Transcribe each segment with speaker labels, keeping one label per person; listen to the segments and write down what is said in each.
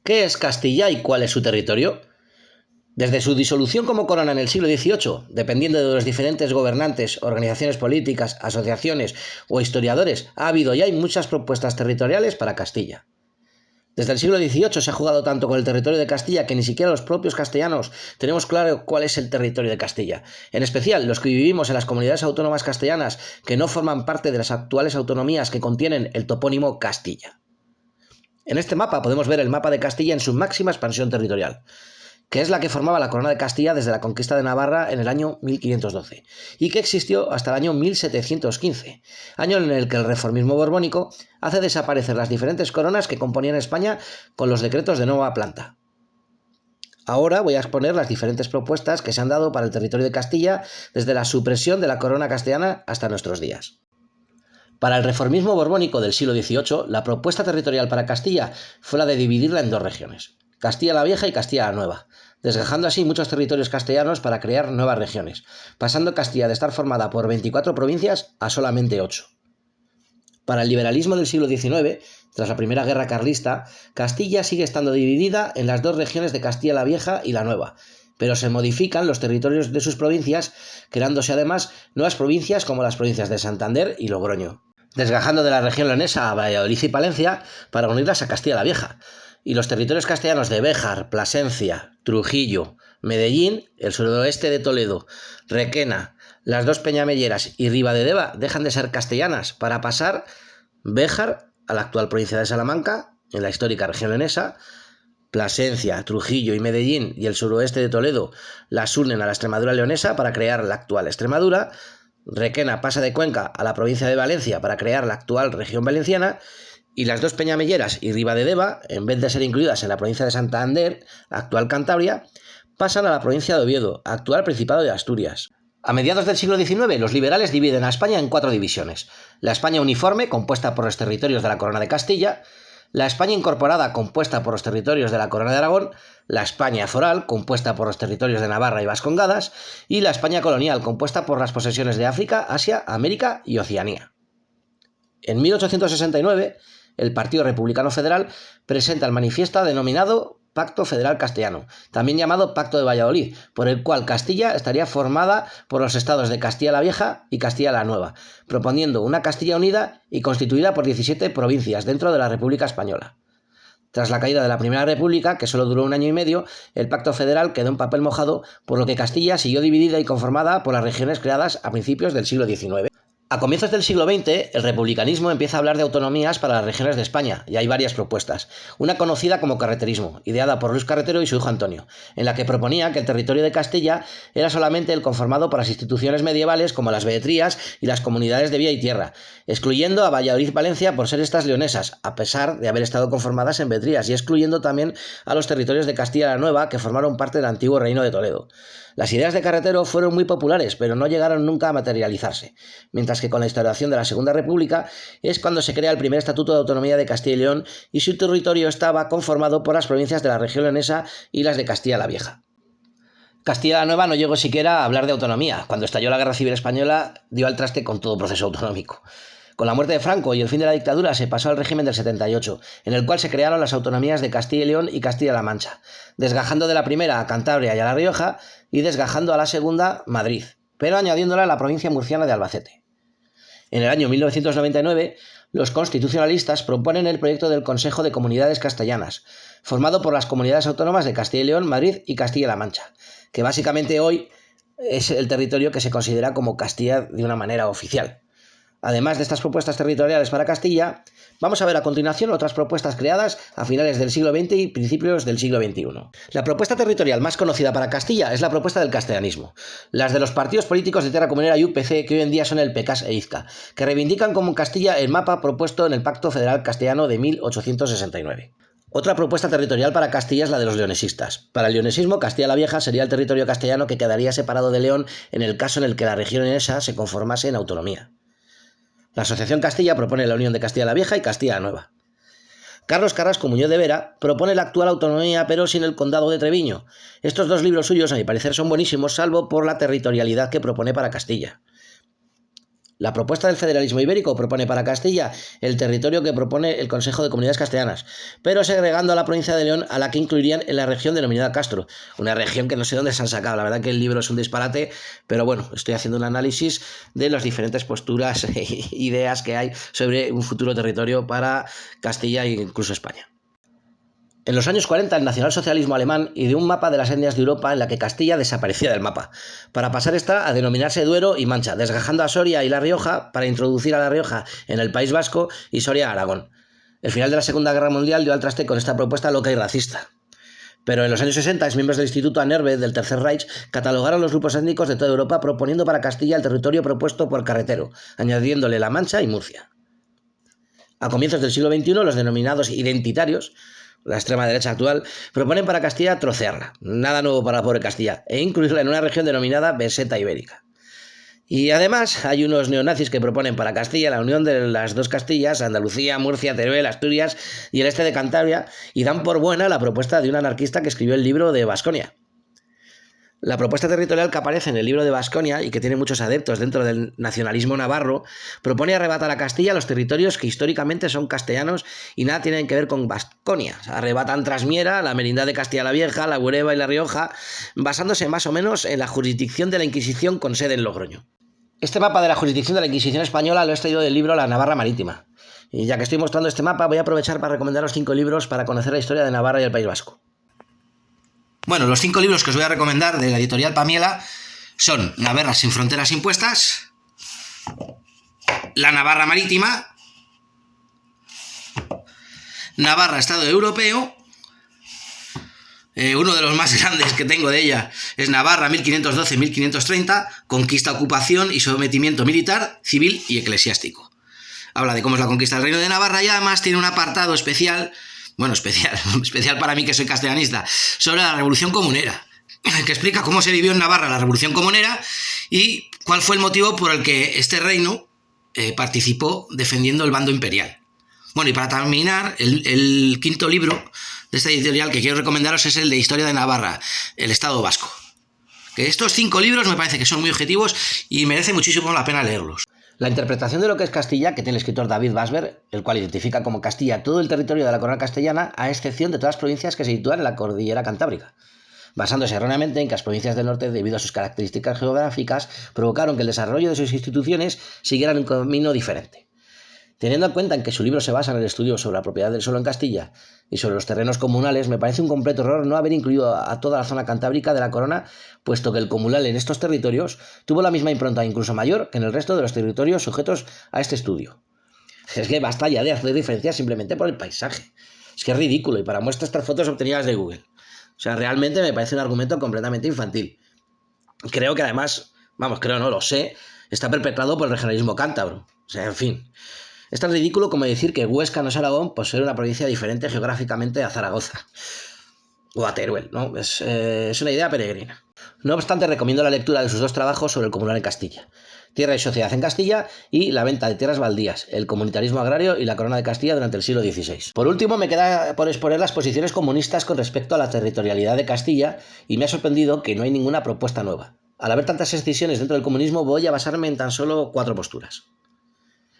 Speaker 1: ¿Qué es Castilla y cuál es su territorio? Desde su disolución como corona en el siglo XVIII, dependiendo de los diferentes gobernantes, organizaciones políticas, asociaciones o historiadores, ha habido y hay muchas propuestas territoriales para Castilla. Desde el siglo XVIII se ha jugado tanto con el territorio de Castilla que ni siquiera los propios castellanos tenemos claro cuál es el territorio de Castilla. En especial los que vivimos en las comunidades autónomas castellanas que no forman parte de las actuales autonomías que contienen el topónimo Castilla. En este mapa podemos ver el mapa de Castilla en su máxima expansión territorial, que es la que formaba la corona de Castilla desde la conquista de Navarra en el año 1512, y que existió hasta el año 1715, año en el que el reformismo borbónico hace desaparecer las diferentes coronas que componían España con los decretos de nueva planta. Ahora voy a exponer las diferentes propuestas que se han dado para el territorio de Castilla desde la supresión de la corona castellana hasta nuestros días. Para el reformismo borbónico del siglo XVIII, la propuesta territorial para Castilla fue la de dividirla en dos regiones, Castilla la Vieja y Castilla la Nueva, desgajando así muchos territorios castellanos para crear nuevas regiones, pasando Castilla de estar formada por 24 provincias a solamente 8. Para el liberalismo del siglo XIX, tras la Primera Guerra Carlista, Castilla sigue estando dividida en las dos regiones de Castilla la Vieja y la Nueva, pero se modifican los territorios de sus provincias, creándose además nuevas provincias como las provincias de Santander y Logroño, desgajando de la región leonesa a Valladolid y Palencia para unirlas a Castilla la Vieja, y los territorios castellanos de Béjar, Plasencia, Trujillo, Medellín, el suroeste de Toledo, Requena, las dos Peñamelleras y Ribadedeva dejan de ser castellanas para pasar Béjar a la actual provincia de Salamanca, en la histórica región leonesa. Plasencia, Trujillo y Medellín y el suroeste de Toledo las unen a la Extremadura leonesa para crear la actual Extremadura. Requena pasa de Cuenca a la provincia de Valencia para crear la actual región valenciana, y las dos Peñamelleras y Ribadedeva, en vez de ser incluidas en la provincia de Santander, actual Cantabria, pasan a la provincia de Oviedo, actual Principado de Asturias. A mediados del siglo XIX, los liberales dividen a España en 4 divisiones: la España uniforme, compuesta por los territorios de la Corona de Castilla; la España incorporada, compuesta por los territorios de la Corona de Aragón; la España foral, compuesta por los territorios de Navarra y Vascongadas; y la España colonial, compuesta por las posesiones de África, Asia, América y Oceanía. En 1869, el Partido Republicano Federal presenta el manifiesto denominado Pacto Federal Castellano, también llamado Pacto de Valladolid, por el cual Castilla estaría formada por los estados de Castilla la Vieja y Castilla la Nueva, proponiendo una Castilla unida y constituida por 17 provincias dentro de la República Española. Tras la caída de la Primera República, que solo duró un año y medio, el Pacto Federal quedó en papel mojado, por lo que Castilla siguió dividida y conformada por las regiones creadas a principios del siglo XIX. A comienzos del siglo XX, el republicanismo empieza a hablar de autonomías para las regiones de España, y hay varias propuestas. Una conocida como carreterismo, ideada por Luis Carretero y su hijo Antonio, en la que proponía que el territorio de Castilla era solamente el conformado por las instituciones medievales como las veedrías y las comunidades de vía y tierra, excluyendo a Valladolid y Valencia por ser estas leonesas, a pesar de haber estado conformadas en veedrías, y excluyendo también a los territorios de Castilla la Nueva, que formaron parte del antiguo reino de Toledo. Las ideas de Carretero fueron muy populares, pero no llegaron nunca a materializarse, mientras que con la instauración de la Segunda República es cuando se crea el primer Estatuto de Autonomía de Castilla y León, y su territorio estaba conformado por las provincias de la región leonesa y las de Castilla la Vieja. Castilla la Nueva no llegó siquiera a hablar de autonomía. Cuando estalló la Guerra Civil Española, dio al traste con todo proceso autonómico. Con la muerte de Franco y el fin de la dictadura se pasó al régimen del 78, en el cual se crearon las autonomías de Castilla y León y Castilla-La Mancha, desgajando de la primera a Cantabria y a La Rioja, y desgajando a la segunda Madrid, pero añadiéndola a la provincia murciana de Albacete. En el año 1999, los constitucionalistas proponen el proyecto del Consejo de Comunidades Castellanas, formado por las comunidades autónomas de Castilla y León, Madrid y Castilla-La Mancha, que básicamente hoy es el territorio que se considera como Castilla de una manera oficial. Además de estas propuestas territoriales para Castilla, vamos a ver a continuación otras propuestas creadas a finales del siglo XX y principios del siglo XXI. La propuesta territorial más conocida para Castilla es la propuesta del castellanismo. Las de los partidos políticos de Tierra Comunera y UPC, que hoy en día son el PECAS e IZCA, que reivindican como Castilla el mapa propuesto en el Pacto Federal Castellano de 1869. Otra propuesta territorial para Castilla es la de los leonesistas. Para el leonesismo, Castilla la Vieja sería el territorio castellano que quedaría separado de León en el caso en el que la región leonesa se conformase en autonomía. La Asociación Castilla propone la unión de Castilla la Vieja y Castilla la Nueva. Carlos Carrasco Muñoz de Vera propone la actual autonomía pero sin el condado de Treviño. Estos dos libros suyos, a mi parecer, son buenísimos, salvo por la territorialidad que propone para Castilla. La propuesta del federalismo ibérico propone para Castilla el territorio que propone el Consejo de Comunidades Castellanas, pero segregando a la provincia de León, a la que incluirían en la región denominada Castro, una región que no sé dónde se han sacado. La verdad que el libro es un disparate, pero bueno, estoy haciendo un análisis de las diferentes posturas e ideas que hay sobre un futuro territorio para Castilla e incluso España. En los años 40, el nacionalsocialismo alemán ideó un mapa de las etnias de Europa en la que Castilla desaparecía del mapa, para pasar esta a denominarse Duero y Mancha, desgajando a Soria y La Rioja para introducir a La Rioja en el País Vasco y Soria a Aragón. El final de la Segunda Guerra Mundial dio al traste con esta propuesta loca y racista. Pero en los años 60, miembros del Instituto Anerve del Tercer Reich catalogaron los grupos étnicos de toda Europa proponiendo para Castilla el territorio propuesto por Carretero, añadiéndole La Mancha y Murcia. A comienzos del siglo XXI, los denominados identitarios, la extrema derecha actual, proponen para Castilla trocearla, nada nuevo para la pobre Castilla, e incluirla en una región denominada Meseta Ibérica. Y además hay unos neonazis que proponen para Castilla la unión de las dos Castillas, Andalucía, Murcia, Teruel, Asturias y el este de Cantabria, y dan por buena la propuesta de un anarquista que escribió el libro de Baskonia. La propuesta territorial que aparece en el libro de Baskonia y que tiene muchos adeptos dentro del nacionalismo navarro propone arrebatar a Castilla los territorios que históricamente son castellanos y nada tienen que ver con Baskonia. Arrebatan Trasmiera, la Merindad de Castilla la Vieja, la Bureba y la Rioja, basándose más o menos en la jurisdicción de la Inquisición con sede en Logroño. Este mapa de la jurisdicción de la Inquisición española lo he extraído del libro La Navarra Marítima. Y ya que estoy mostrando este mapa, voy a aprovechar para recomendaros 5 libros para conocer la historia de Navarra y el País Vasco. Bueno, los 5 libros que os voy a recomendar de la editorial Pamiela son Navarra sin fronteras impuestas, La Navarra Marítima, Navarra Estado Europeo, uno de los más grandes que tengo de ella es Navarra 1512-1530, conquista, ocupación y sometimiento militar, civil y eclesiástico. Habla de cómo es la conquista del Reino de Navarra y además tiene un apartado especial, bueno, especial para mí que soy castellanista, sobre la Revolución Comunera, que explica cómo se vivió en Navarra la Revolución Comunera y cuál fue el motivo por el que este reino participó defendiendo el bando imperial. Bueno, y para terminar, el 5.º libro de esta editorial que quiero recomendaros es el de Historia de Navarra, el Estado Vasco. Que estos 5 libros me parece que son muy objetivos y merece muchísimo la pena leerlos. La interpretación de lo que es Castilla, que tiene el escritor David Basber, el cual identifica como Castilla todo el territorio de la corona castellana, a excepción de todas las provincias que se sitúan en la cordillera cantábrica, basándose erróneamente en que las provincias del norte, debido a sus características geográficas, provocaron que el desarrollo de sus instituciones siguieran un camino diferente. Teniendo en cuenta en que su libro se basa en el estudio sobre la propiedad del suelo en Castilla y sobre los terrenos comunales, me parece un completo error no haber incluido a toda la zona cantábrica de la corona, puesto que el comunal en estos territorios tuvo la misma impronta, incluso mayor, que en el resto de los territorios sujetos a este estudio. Es que basta ya de hacer diferencias simplemente por el paisaje. Es que es ridículo, y para muestra estas fotos obtenidas de Google. O sea, realmente me parece un argumento completamente infantil. Creo que además, vamos, creo no, lo sé, está perpetrado por el regionalismo cántabro. O sea, en fin. Es tan ridículo como decir que Huesca no es Aragón por ser una provincia diferente geográficamente a Zaragoza o a Teruel, ¿no? Es una idea peregrina. No obstante, recomiendo la lectura de sus 2 trabajos sobre el comunal en Castilla. Tierra y sociedad en Castilla y la venta de tierras baldías, el comunitarismo agrario y la corona de Castilla durante el siglo XVI. Por último, me queda por exponer las posiciones comunistas con respecto a la territorialidad de Castilla y me ha sorprendido que no hay ninguna propuesta nueva. Al haber tantas escisiones dentro del comunismo, voy a basarme en tan solo 4 posturas.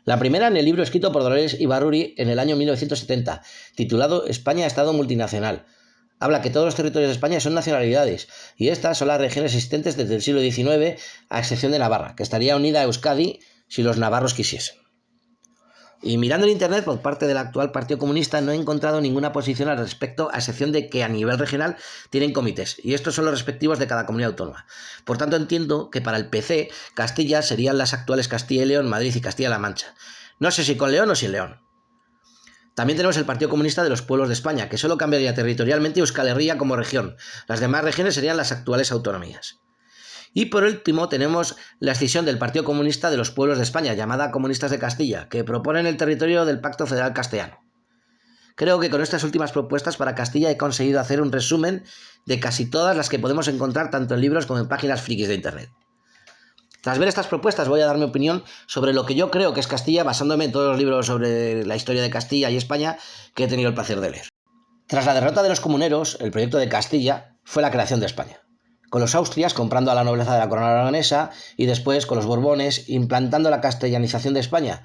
Speaker 1: La primera en el libro escrito por Dolores Ibarruri en el año 1970, titulado España Estado Multinacional. Habla que todos los territorios de España son nacionalidades, y estas son las regiones existentes desde el siglo XIX, a excepción de Navarra, que estaría unida a Euskadi si los navarros quisiesen. Y mirando en internet por parte del actual Partido Comunista no he encontrado ninguna posición al respecto, a excepción de que a nivel regional tienen comités, y estos son los respectivos de cada comunidad autónoma. Por tanto, entiendo que para el PC, Castilla serían las actuales Castilla y León, Madrid y Castilla-La Mancha. No sé si con León o sin León. También tenemos el Partido Comunista de los Pueblos de España, que solo cambiaría territorialmente Euskal Herria como región. Las demás regiones serían las actuales autonomías. Y por último tenemos la escisión del Partido Comunista de los Pueblos de España, llamada Comunistas de Castilla, que proponen el territorio del Pacto Federal Castellano. Creo que con estas últimas propuestas para Castilla he conseguido hacer un resumen de casi todas las que podemos encontrar tanto en libros como en páginas frikis de internet. Tras ver estas propuestas voy a dar mi opinión sobre lo que yo creo que es Castilla, basándome en todos los libros sobre la historia de Castilla y España que he tenido el placer de leer. Tras la derrota de los comuneros, el proyecto de Castilla fue la creación de España. con los Austrias comprando a la nobleza de la corona aragonesa y después con los Borbones implantando la castellanización de España.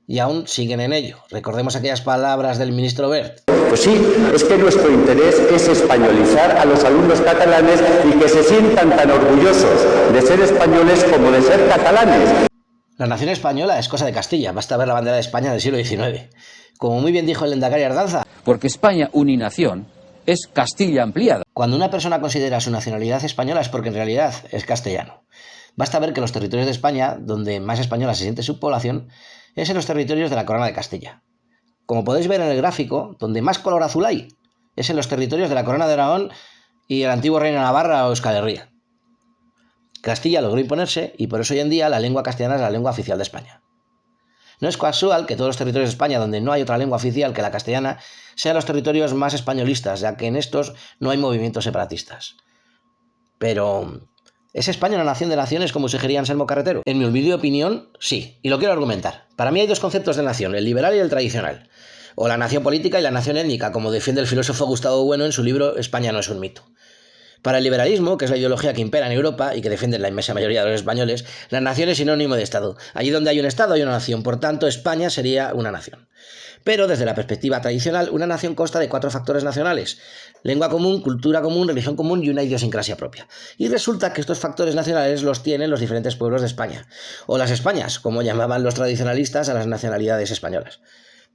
Speaker 1: Y aún siguen en ello. Recordemos aquellas palabras del ministro Wert.
Speaker 2: Pues sí, es que nuestro interés es españolizar a los alumnos catalanes y que se sientan tan orgullosos de ser españoles como de ser catalanes.
Speaker 1: La nación española es cosa de Castilla, basta ver la bandera de España del siglo XIX. Como muy bien dijo el Endacari Ardanza,
Speaker 3: porque España uninación es Castilla ampliada.
Speaker 1: Cuando una persona considera su nacionalidad española es porque en realidad es castellano. Basta ver que los territorios de España, donde más española se siente su población, es en los territorios de la Corona de Castilla. Como podéis ver en el gráfico, donde más color azul hay, es en los territorios de la Corona de Aragón y el antiguo Reino de Navarra o Euskal Herria. Castilla logró imponerse y por eso hoy en día la lengua castellana es la lengua oficial de España. No es casual que todos los territorios de España donde no hay otra lengua oficial que la castellana sean los territorios más españolistas, ya que en estos no hay movimientos separatistas. Pero, ¿es España una nación de naciones como sugería Anselmo Carretero? En mi humilde opinión, sí, y lo quiero argumentar. Para mí hay dos conceptos de nación, el liberal y el tradicional. O la nación política y la nación étnica, como defiende el filósofo Gustavo Bueno en su libro España no es un mito. Para el liberalismo, que es la ideología que impera en Europa y que defiende la inmensa mayoría de los españoles, la nación es sinónimo de Estado. Allí donde hay un Estado hay una nación, por tanto España sería una nación. Pero desde la perspectiva tradicional, una nación consta de 4 factores nacionales: lengua común, cultura común, religión común y una idiosincrasia propia. Y resulta que estos factores nacionales los tienen los diferentes pueblos de España, o las Españas, como llamaban los tradicionalistas a las nacionalidades españolas.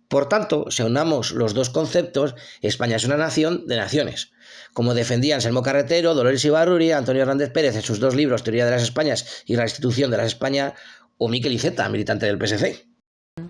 Speaker 1: Por tanto, si aunamos los dos conceptos, España es una nación de naciones. Como defendían Anselmo Carretero, Dolores Ibarruri, Antonio Hernández Pérez en sus 2 libros, Teoría de las Españas y Restitución de las Españas, o Miquel Iceta, militante del PSC.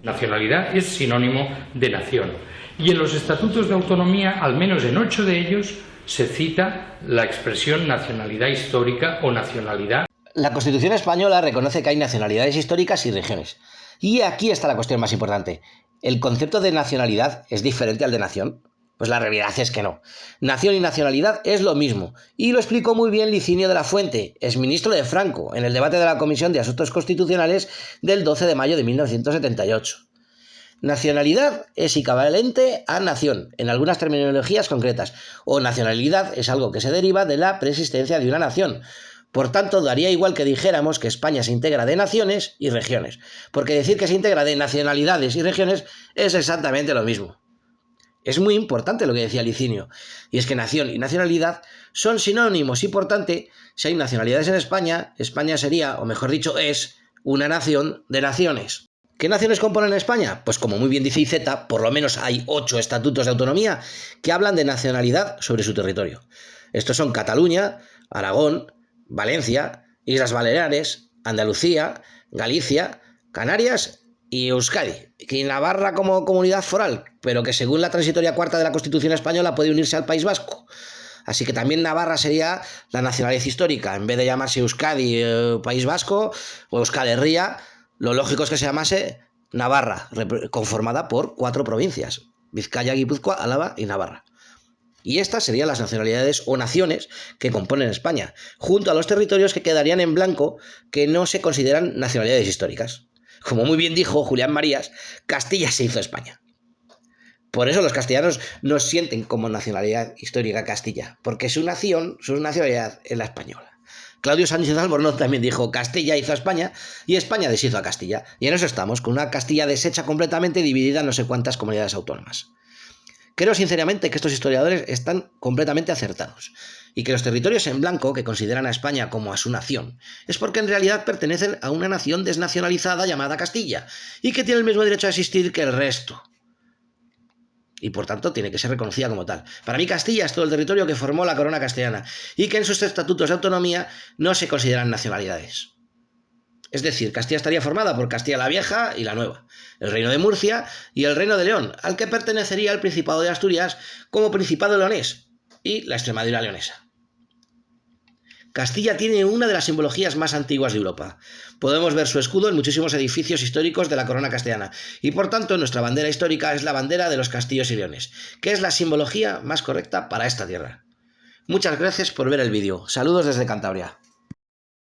Speaker 4: Nacionalidad es sinónimo de nación. Y en los estatutos de autonomía, al menos en 8 de ellos, se cita la expresión nacionalidad histórica o nacionalidad.
Speaker 1: La Constitución española reconoce que hay nacionalidades históricas y regiones. Y aquí está la cuestión más importante. ¿El concepto de nacionalidad es diferente al de nación? Pues la realidad es que no. Nación y nacionalidad es lo mismo. Y lo explicó muy bien Licinio de la Fuente, exministro de Franco, en el debate de la Comisión de Asuntos Constitucionales del 12 de mayo de 1978. Nacionalidad es equivalente a nación, en algunas terminologías concretas, o nacionalidad es algo que se deriva de la preexistencia de una nación. Por tanto, daría igual que dijéramos que España se integra de naciones y regiones, porque decir que se integra de nacionalidades y regiones es exactamente lo mismo. Es muy importante lo que decía Licinio, y es que nación y nacionalidad son sinónimos y por tanto, si hay nacionalidades en España, España sería, o mejor dicho, es una nación de naciones. ¿Qué naciones componen España? Pues como muy bien dice Iceta, por lo menos hay 8 estatutos de autonomía que hablan de nacionalidad sobre su territorio. Estos son Cataluña, Aragón, Valencia, Islas Baleares, Andalucía, Galicia, Canarias y Euskadi, que Navarra como comunidad foral, pero que según la transitoria cuarta de la Constitución española puede unirse al País Vasco. Así que también Navarra sería la nacionalidad histórica. En vez de llamarse Euskadi, País Vasco o Euskal Herria, lo lógico es que se llamase Navarra, conformada por 4 provincias: Vizcaya, Guipúzcoa, Álava y Navarra. Y estas serían las nacionalidades o naciones que componen España, junto a los territorios que quedarían en blanco, que no se consideran nacionalidades históricas. Como muy bien dijo Julián Marías, Castilla se hizo España. Por eso los castellanos no sienten como nacionalidad histórica Castilla, porque su nación, su nacionalidad es la española. Claudio Sánchez Albornoz también dijo: Castilla hizo a España y España deshizo a Castilla. Y en eso estamos, con una Castilla deshecha completamente y dividida en no sé cuántas comunidades autónomas. Creo sinceramente que estos historiadores están completamente acertados y que los territorios en blanco que consideran a España como a su nación es porque en realidad pertenecen a una nación desnacionalizada llamada Castilla y que tiene el mismo derecho a existir que el resto. Y por tanto tiene que ser reconocida como tal. Para mí Castilla es todo el territorio que formó la corona castellana y que en sus estatutos de autonomía no se consideran nacionalidades. Es decir, Castilla estaría formada por Castilla la Vieja y la Nueva, el Reino de Murcia y el Reino de León, al que pertenecería el Principado de Asturias como Principado leonés y la Extremadura leonesa. Castilla tiene una de las simbologías más antiguas de Europa. Podemos ver su escudo en muchísimos edificios históricos de la corona castellana y por tanto nuestra bandera histórica es la bandera de los castillos y leones, que es la simbología más correcta para esta tierra. Muchas gracias por ver el vídeo. Saludos desde Cantabria.